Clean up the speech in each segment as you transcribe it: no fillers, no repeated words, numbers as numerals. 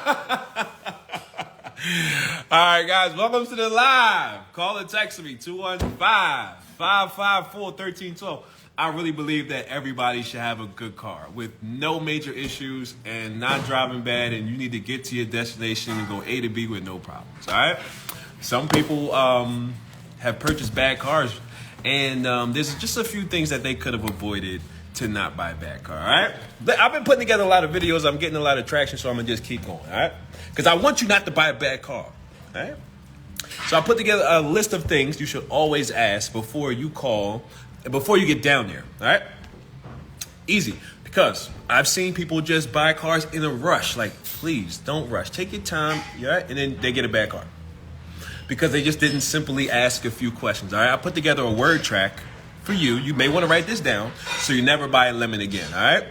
All right, guys, welcome to the live. Call and text me, 215-554-1312. I really believe that everybody should have a good car with no major issues and not driving bad, and you need to get to your destination and go A to B with no problems, all right? Some people have purchased bad cars, and there's just a few things that they could have avoided to not buy a bad car, all right? I've been putting together a lot of videos. I'm getting a lot of traction, so I'm going to just keep going, all right? Because I want you not to buy a bad car, all right? So I put together a list of things you should always ask before you call and before you get down there, all right? Easy, because I've seen people just buy cars in a rush. Like, please, don't rush. Take your time, all right? And then they get a bad car because they just didn't simply ask a few questions, all right? I put together a word track for you. You may want to write this down so you never buy a lemon again, all right?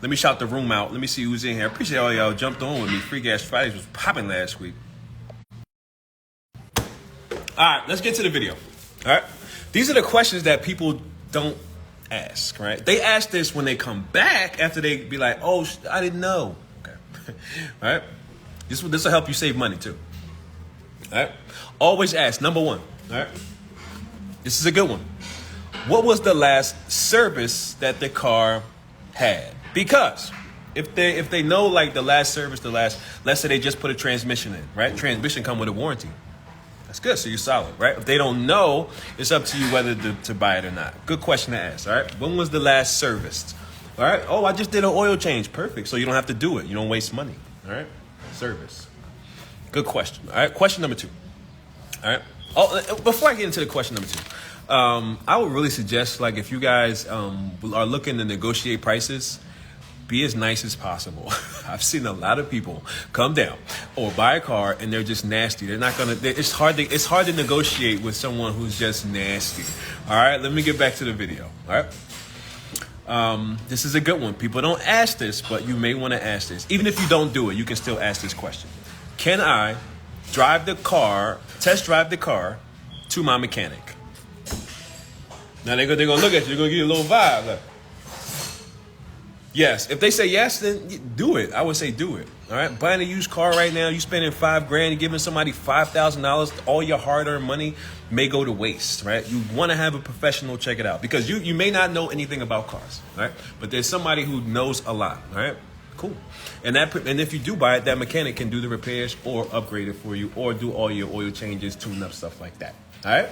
Let me shout the room out. Let me see who's in here. I appreciate all y'all jumped on with me. Free Gas Fridays was popping last week. All right, let's get to the video, all right? These are the questions that people don't ask, right? They ask this when they come back after they be like, oh, I didn't know. Okay, all right? This will help you save money too, all right? Always ask, number one, all right? This is a good one. What was the last service that the car had? Because if they know like the last service, let's say they just put a transmission in, right? Transmission come with a warranty. That's good, so you're solid, right? If they don't know, it's up to you whether to buy it or not. Good question to ask, all right? When was the last serviced? All right? Oh, I just did an oil change. Perfect, so you don't have to do it. You don't waste money, all right? Service. Good question, all right? Question number two, all right? Oh, before I get into the question number two, I would really suggest, like, if you guys are looking to negotiate prices, be as nice as possible. I've seen a lot of people come down or buy a car and they're just nasty. They're not gonna. It's hard to negotiate with someone who's just nasty. All right, let me get back to the video. All right, this is a good one. People don't ask this, but you may want to ask this. Even if you don't do it, you can still ask this question: can I test drive the car to my mechanic? Now they're gonna look at you. They're gonna give you a little vibe. Like, yes. If they say yes, then do it. I would say do it. All right. Buying a used car right now, you spending $5,000, giving somebody $5,000, all your hard-earned money may go to waste. Right. You want to have a professional check it out because you may not know anything about cars. Right. But there's somebody who knows a lot. All right. Cool. And if you do buy it, that mechanic can do the repairs or upgrade it for you or do all your oil changes, tune up, stuff like that. All right.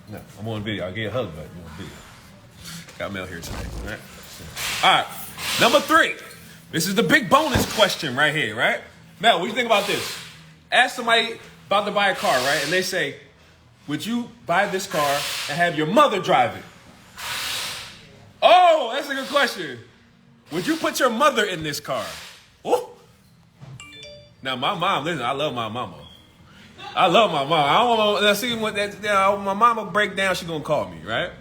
No, I'm on video. I'll get a hug, but you're on video. Got mail here today. All right. Number three. This is the big bonus question right here, right? Mel, what do you think about this? Ask somebody about to buy a car, right? And they say, would you buy this car and have your mother drive it? Oh, that's a good question. Would you put your mother in this car? Ooh. Now, my mom, listen, I love my mama. I love my mom. I don't want to see what my mama break down. She gonna call me, right?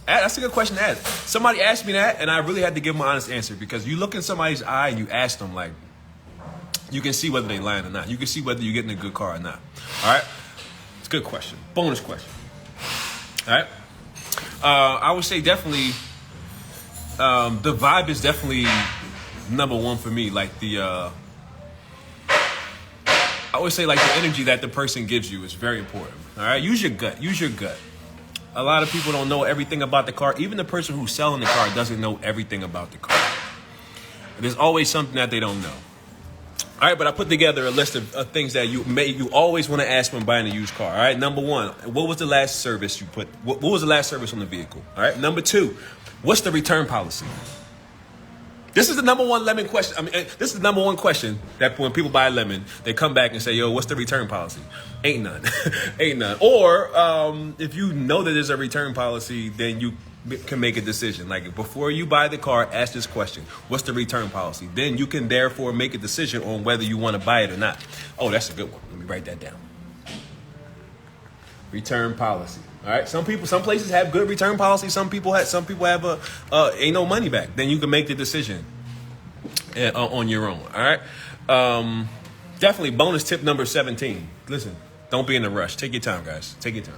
That's a good question to ask. Somebody asked me that, and I really had to give them an honest answer because you look in somebody's eye and you ask them, like, you can see whether they lying or not. You can see whether you're getting a good car or not. All right, it's a good question. Bonus question. All right, I would say definitely the vibe is definitely number one for me. Like I always say, like, the energy that the person gives you is very important. All right, use your gut. Use your gut. A lot of people don't know everything about the car. Even the person who's selling the car doesn't know everything about the car. There's always something that they don't know. All right, but I put together a list of things that you always want to ask when buying a used car. All right, number one, what was the last service you put? What was the last service on the vehicle? All right, number two, what's the return policy? This is the number one lemon question. I mean, this is the number one question that when people buy a lemon, they come back and say, yo, what's the return policy? Ain't none. Ain't none. Or if you know that there's a return policy, then you can make a decision. Like, before you buy the car, ask this question. What's the return policy? Then you can therefore make a decision on whether you want to buy it or not. Oh, that's a good one. Let me write that down. Return policy. All right. Some places have good return policy. Some people have ain't no money back. Then you can make the decision on your own. All right. Definitely bonus tip number 17. Listen, don't be in a rush. Take your time, guys. Take your time.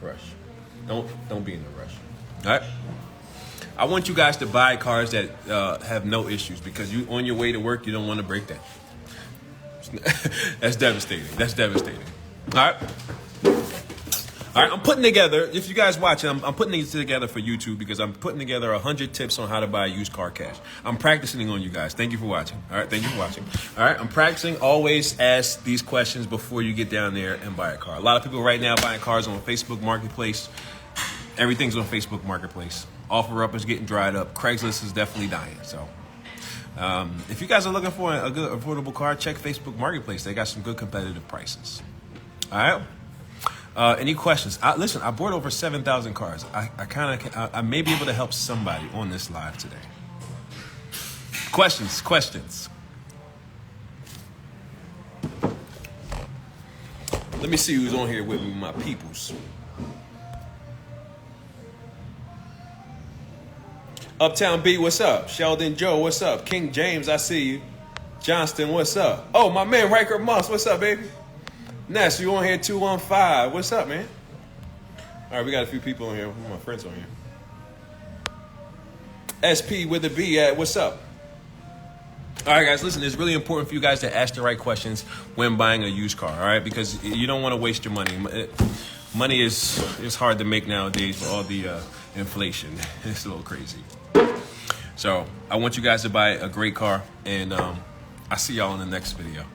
Rush. Don't be in a rush. All right. I want you guys to buy cars that have no issues, because you on your way to work, you don't want to break that. That's devastating. That's devastating. All right. All right, I'm putting together, if you guys watching, I'm putting these together for YouTube, because I'm putting together 100 tips on how to buy a used car cash. I'm practicing on you guys. Thank you for watching. All right, thank you for watching. All right, I'm practicing. Always ask these questions before you get down there and buy a car. A lot of people right now buying cars on Facebook Marketplace. Everything's on Facebook Marketplace. OfferUp is getting dried up. Craigslist is definitely dying. So if you guys are looking for a good affordable car, check Facebook Marketplace. They got some good competitive prices. All right. Any questions? Listen, I bought over 7,000 cars. I may be able to help somebody on this live today. Questions. Let me see who's on here with me, my peoples. Uptown B, what's up? Sheldon Joe, what's up? King James, I see you. Johnston, what's up? Oh, my man, Riker Moss, what's up, baby? Ness, you on here 215. What's up, man? All right, we got a few people on here. My friends on here. SP with the B at, what's up? All right, guys, listen, it's really important for you guys to ask the right questions when buying a used car, all right? Because you don't want to waste your money. Money is hard to make nowadays with all the inflation. It's a little crazy. So I want you guys to buy a great car, and I'll see y'all in the next video.